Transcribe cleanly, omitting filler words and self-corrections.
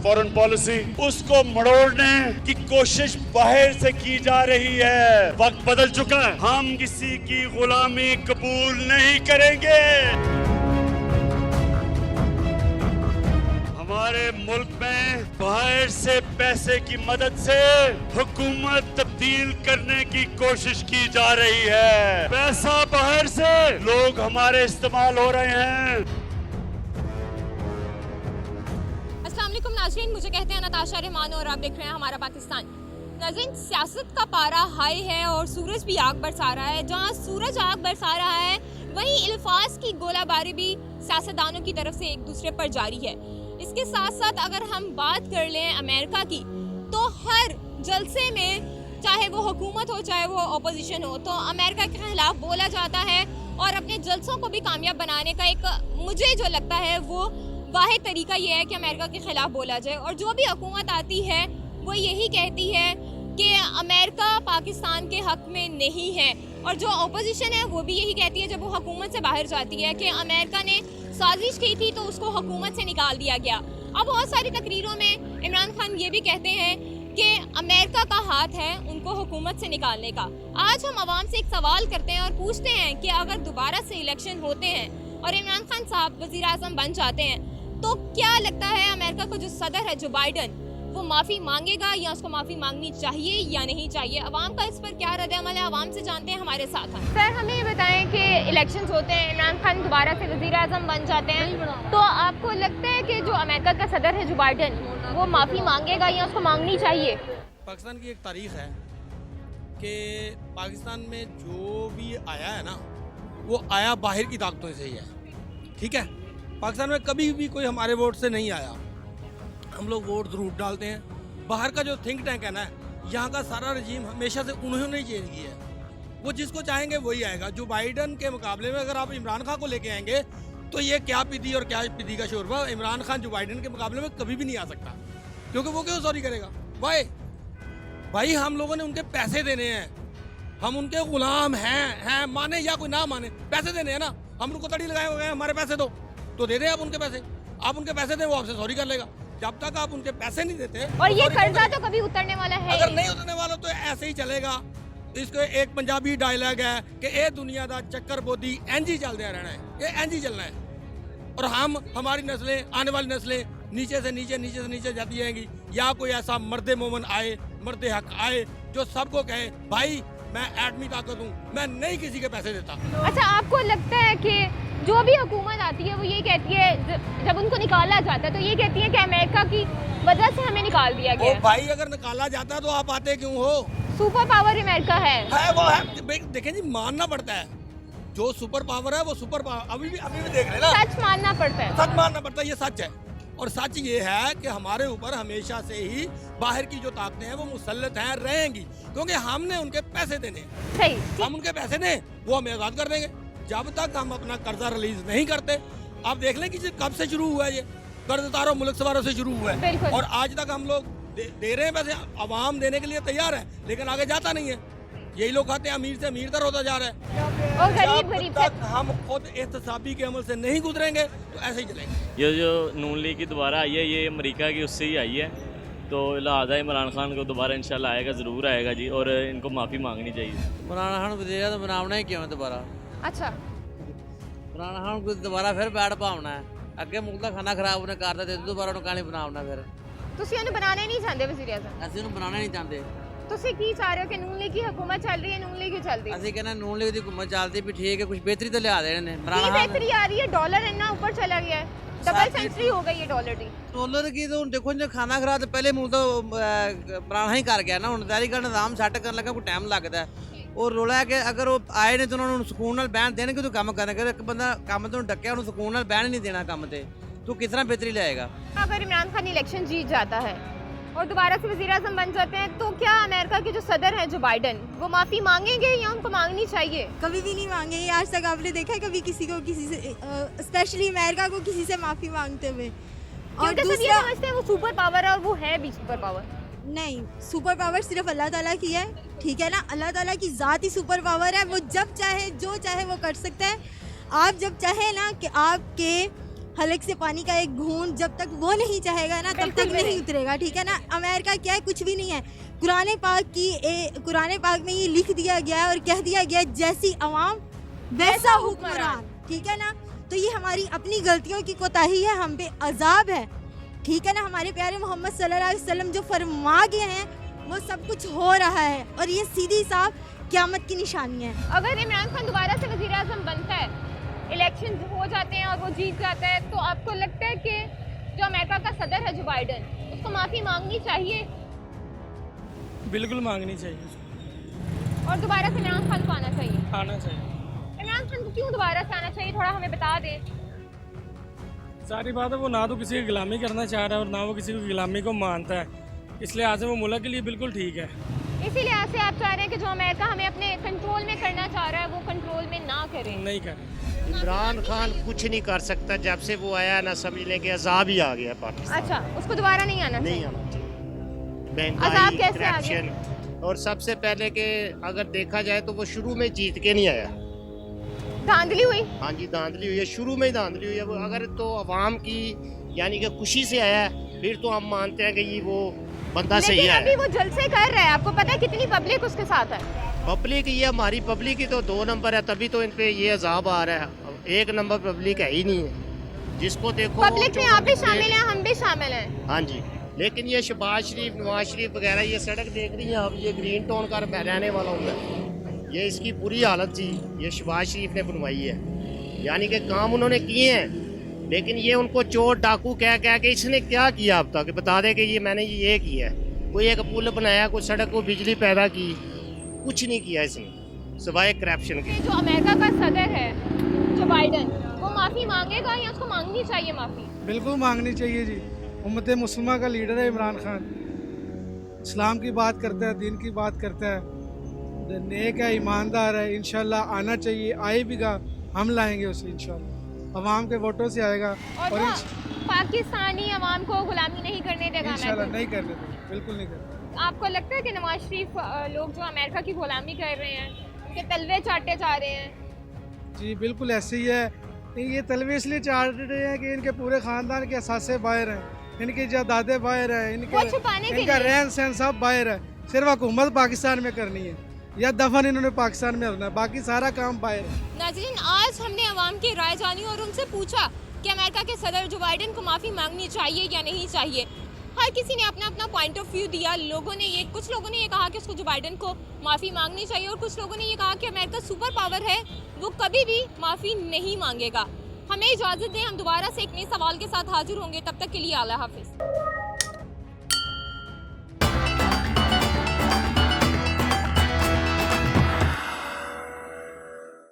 Foreign policy, उसको मड़ोड़ने की कोशिश बाहर से की जा रही है। वक्त बदल चुका है, हम किसी की गुलामी कबूल नहीं करेंगे। हमारे मुल्क में बाहर से पैसे की मदद से हुकूमत तब्दील करने की कोशिश की जा रही है। पैसा बाहर से, लोग हमारे इस्तेमाल हो रहे हैं। अस्सलाम वालेकुम नाज़रीन, मुझे कहते हैं नताशा रहमान और आप देख रहे हैं हमारा पाकिस्तान। नाज़रीन, सियासत का पारा हाई है और सूरज भी आग बरसा रहा है। जहां सूरज आग बरसा रहा है वहीं अल्फाज की गोलाबारी भी सियासतदानों की तरफ से एक दूसरे पर जारी है। इसके साथ साथ अगर हम बात कर लें अमेरिका की, तो हर जलसे में चाहे वो हुकूमत हो चाहे वो अपोजिशन हो, तो अमेरिका के खिलाफ बोला जाता है और अपने जलसों को भी कामयाब बनाने का एक मुझे जो लगता है वो वाहिद तरीका ये है कि अमेरिका के खिलाफ बोला जाए। और जो भी हुकूमत आती है वो यही कहती है कि अमेरिका पाकिस्तान के हक में नहीं है, और जो अपोजिशन है वो भी यही कहती है जब वो हुकूमत से बाहर जाती है कि अमेरिका ने साजिश की थी तो उसको हुकूमत से निकाल दिया गया। अब बहुत सारी तकरीरों में इमरान खान ये भी कहते हैं कि अमेरिका का हाथ है उनको हुकूमत से निकालने का। आज हम आवाम से एक सवाल करते हैं और पूछते हैं कि अगर दोबारा से इलेक्शन होते हैं और इमरान खान साहब वज़ीर आज़म बन जाते हैं, तो क्या लगता है अमेरिका का जो सदर है जो बाइडन, वो माफ़ी मांगेगा या उसको माफ़ी मांगनी चाहिए या नहीं चाहिए? अवाम का इस पर क्या रद्द अमल है, अवाम से जानते हैं, हमारे साथ हैं। सर, हमें ये बताएं कि इलेक्शंस होते हैं, इमरान खान दोबारा से वज़ीर आज़म बन जाते हैं, तो आपको लगता है कि जो अमेरिका का सदर है जो बाइडन, वो माफ़ी मांगेगा या उसको मांगनी चाहिए? पाकिस्तान की एक तारीख है कि पाकिस्तान में जो भी आया है ना, वो आया बाहर की ताकतों से ही है। ठीक है, पाकिस्तान में कभी भी कोई हमारे वोट से नहीं आया। हम लोग वोट ज़रूर डालते हैं। बाहर का जो थिंक टैंक है ना, यहाँ का सारा रजीम हमेशा से उन्होंने चेंज किया है। वो जिसको चाहेंगे वही आएगा। जो बाइडन के मुकाबले में अगर आप इमरान खान को लेके आएंगे तो ये क्या पीदी और क्या पीदी का शोरबा, इमरान खान जो बाइडन के मुकाबले में कभी भी नहीं आ सकता, क्योंकि वो क्यों सॉरी करेगा। भाई हम लोगों ने उनके पैसे देने हैं, हम उनके गुलाम हैं, माने या कोई ना माने, पैसे देने हैं ना। हम उनको तड़ी लगाए हुए हैं, हमारे पैसे दो, तो दे दें आप उनके पैसे। आप उनके पैसे दें, वो आपसे सॉरी कर लेगा। जब तक आप उनके पैसे नहीं देते, और ये कर्जा तो कभी उतरने वाला है, अगर नहीं उतरने वाला तो ऐसे ही चलेगा। इसको एक पंजाबी डायलॉग है कि ए दुनिया दा चक्कर बोदी इंज ही चलते रहना है, ये इंज ही चलना है। और हम हमारी नस्लें, आने वाली नस्लें नीचे से नीचे जाती जाएंगी। या कोई ऐसा मर्द मोमन आए, मर्द हक आए जो सबको कहे भाई मैं एटमी ताकत हूँ, मैं नहीं किसी के पैसे देता। अच्छा, आपको लगता है कि जो भी हुकूमत आती है वो ये कहती है, जब उनको निकाला जाता है तो ये कहती है कि अमेरिका की वजह से हमें निकाल दिया गया है। भाई अगर निकाला जाता तो आप आते क्यों हो? सुपर पावर अमेरिका है वो है। देखें जी, मानना पड़ता है। जो सुपर पावर है वो सुपर पावर अभी भी देख रहे हैं ना। सच मानना पड़ता है, सच मानना पड़ता है, ये सच है। और सच ये है कि हमारे ऊपर हमेशा से ही बाहर की जो ताकतें हैं वो मुसल्लत हैं, रहेंगी, क्योंकि हमने उनके पैसे देने। सही, हम उनके पैसे दें, वो हमें आज़ाद कर देंगे। जब तक हम अपना कर्जा रिलीज नहीं करते, आप देख लें कि कब से शुरू हुआ है ये कर्ज उतारो मुल्क सवारों से शुरू हुआ है, और आज तक हम लोग दे रहे हैं पैसे। आवाम देने के लिए तैयार है, लेकिन आगे जाता नहीं है। यही लोग कहते हैं अमीर से अमीर तर होता जा रहा है, और गरीब जब तक हम खुद एहतसाबी के अमल से नहीं गुजरेंगे तो ऐसे ही चलेंगे। ये जो नून लीग की दोबारा आई है, ये अमेरिका की उससे ही आई है, तो लिहाजा इमरान खान को दोबारा इंशाल्लाह आएगा, ज़रूर आएगा जी, और इनको माफ़ी मांगनी चाहिए। इमरान खान वज़ीर तो बनावना ही क्यों है दोबारा? अच्छा, इमरान खान को दोबारा फिर बैठ पावना है। अगे मुल्क का खाना खराब उन्हें करता थे, दोबारा उन्हें काली बनावना फिर। ਤੁਸੀਂ ਉਹਨੂੰ ਬਣਾਉਣਾ ਨਹੀਂ ਚਾਹੁੰਦੇ ਵਜ਼ੀਰ ਆਜ਼ਮ? ਅਸੀਂ ਉਹਨੂੰ ਬਣਾਉਣਾ ਨਹੀਂ ਚਾਹੁੰਦੇ। ਤੁਸੀਂ ਕੀ ਚਾਹ ਰਹੇ ਹੋ ਕਿ ਨੂਨ ਲੀਗ की हुकूमत चल रही है, ਨੂਨ ਲੀਗ ही चल रही है? ਅਸੀਂ ਕਹਿੰਦੇ ਨੂਨ ਲੀਗ ਦੀ हुकूमत ਚੱਲਦੀ ਵੀ ਠੀਕ ਹੈ, ਕੁਝ ਬਿਹਤਰੀ ਤਾਂ ਲਿਆ ਦੇਣੇ ਨੇ। इमरान ਕੀ खान बेहतरी आ रही है? डॉलर इतना ऊपर चला गया है, डबल सेंचुरी हो गई है डॉलर की। डॉलर की तो देखो जो खाना खराब तो पहले मुल्क तो इमरान ही कर गया ना, ਹੁਣ ਜ਼ਾਰੀ का निज़ाम सैट करने लगा कोई टाइम लगता है। और रोला है कि अगर वो आए ने तो उन्होंने सुकून नाल बहन देने कि तू काम करना कर, एक बंदा काम तो डक्या उन्होंने सुकून नाल बहन नहीं देना काम ते, तो किस तरह बेहतरी लाएगा? अगर इमरान खान इलेक्शन जीत जाता है और दोबारा से वज़ीर आज़म बन जाते हैं, तो क्या अमेरिका के जो सदर हैं जो बाइडन, वो माफ़ी मांगेंगे या उनको मांगनी चाहिए? कभी भी नहीं मांगेंगे। आज तक आपने देखा है कभी किसी को किसी से, स्पेशली अमेरिका को किसी से माफ़ी मांगते हुए? और क्योंकि सब ये दूसरा, समझते हैं वो सुपर पावर है और वो है भी सुपर पावर। नहीं, सुपर पावर सिर्फ अल्लाह ताला की है, ठीक है ना। अल्लाह ताला की ज़ात ही सुपर पावर है, वो जब चाहे जो चाहे वो कर सकता है। आप जब चाहे ना कि आपके हलक से पानी का एक घूंट जब तक वो नहीं चाहेगा ना तब तक नहीं उतरेगा, ठीक है ना। अमेरिका क्या है, कुछ भी नहीं है। कुरान पाक में ये लिख दिया गया है और कह दिया गया है जैसी अवाम वैसा हुक्मरान, ठीक है ना। तो ये हमारी अपनी गलतियों की कोताही है, हम पे अजाब है, ठीक है ना। हमारे प्यारे मोहम्मद सल्लल्लाहु अलैहि वसल्लम जो फरमा गए हैं वो सब कुछ हो रहा है और ये सीधी साफ क़यामत की निशानी है। अगर इमरान खान दोबारा से वज़ीर आज़म बनता है, इलेक्शन हो जाते हैं और वो जीत जाता है, तो आपको लगता है कि जो अमेरिका का सदर है जो बाइडन, उसको माफ़ी मांगनी चाहिए? बिल्कुल मांगनी चाहिए और दोबारा से इमरान खान को आना चाहिए? आना चाहिए। इमरान खान को क्यों दोबारा से आना चाहिए, थोड़ा हमें बता दें। सारी बात है, वो ना तो किसी की गुलामी करना चाह रहा है और ना वो किसी की गुलामी को मानता है, इसलिए आज वो मुल्क के लिए बिल्कुल ठीक है। इसी लिहाज से आप चाह रहे हैं कि जो अमेरिका हमें अपने कंट्रोल में करना चाह रहा है वो कंट्रोल में ना करे? नहीं करें। इमरान खान कुछ नहीं कर सकता, जब से वो आया ना समझ लें कि अजाब ही आ गया पाकिस्तान। अच्छा, उसको दोबारा नहीं आना चाहिए? नहीं आना चाहिए। अजाब महंगाई, कैसे आ करप्शन, और सबसे पहले कि अगर देखा जाए तो वो शुरू में जीत के नहीं आया, धांधली हुई। हाँ जी, धांधली हुई है, शुरू में ही धांधली हुई है। वो अगर तो अवाम की यानी कि खुशी से आया है, फिर तो हम मानते हैं कि ये वो बंदा सही लेकिन है। अभी वो जलसे कर रहा है, आपको पता है कितनी पब्लिक उसके साथ है? पब्लिक, ये हमारी पब्लिक ही तो 2 नंबर है, तभी तो इन पे ये अजाब आ रहा है। 1 नंबर पब्लिक है ही नहीं है, जिसको देखो पब्लिक में आप भी शामिल हैं, हम भी शामिल हैं। हाँ जी, लेकिन ये शहबाज शरीफ, नवाज शरीफ वगैरह, ये सड़क देख रही हैं आप, ये ग्रीन टाउन का मैं रहने वाला हूँ मैं, ये इसकी पूरी हालत थी, ये शहबाज शरीफ ने बनवाई है। यानी कि काम उन्होंने किए हैं, लेकिन ये उनको चोर डाकू कह के इसने क्या किया अब तक, बता दे कि ये मैंने ये किया है। कोई एक पुल बनाया, कोई सड़क को बिजली पैदा की, कुछ नहीं किया इसने सिवाय करप्शन के। जो अमेरिका का सदर है जो बाइडन, वो माफ़ी मांगेगा या उसको मांगनी चाहिए माफ़ी? बिल्कुल मांगनी चाहिए जी। उम्मत मुस्लिमा का लीडर है इमरान खान, इस्लाम की बात करता है, दीन की बात करता है, नेक है, ईमानदार है, इंशाल्लाह आना चाहिए, आएगा, हम लाएंगे उसे इंशाल्लाह, अवाम के वोटों से आएगा और वो पाकिस्तानी अवाम को गुलामी नहीं करने देगा इंशाल्लाह, नहीं करने देगा, बिल्कुल नहीं करने। आपको लगता है कि नवाज शरीफ लोग जो अमेरिका की गुलामी कर रहे हैं, उनके तलवे चाटे जा रहे हैं? जी बिल्कुल ऐसे ही है। ये तलवे इसलिए चाट रहे हैं कि इनके पूरे ख़ानदान के असासे बाहर हैं, इनके जायदादें बाहर हैं, इनका रहन सहन सब बाहर है, सिर्फ हुकूमत पाकिस्तान में करनी है या दफन इन्होंने पाकिस्तान में रहना है, बाकी सारा काम बाहर है। नाज़रीन, आज हमने अवाम की राय जानी और उनसे पूछा कि अमेरिका के सदर जो बाइडन को माफ़ी मांगनी चाहिए या नहीं चाहिए। हर किसी ने अपना अपना पॉइंट ऑफ व्यू दिया। कुछ लोगों ने ये कहा कि उसको जो बाइडन को माफ़ी मांगनी चाहिए और कुछ लोगों ने ये कहा कि अमेरिका सुपर पावर है, वो कभी भी माफ़ी नहीं मांगेगा। हमें इजाज़त दें, हम दोबारा से एक नए सवाल के साथ हाजिर होंगे, तब तक के लिए अल्लाह हाफिज़।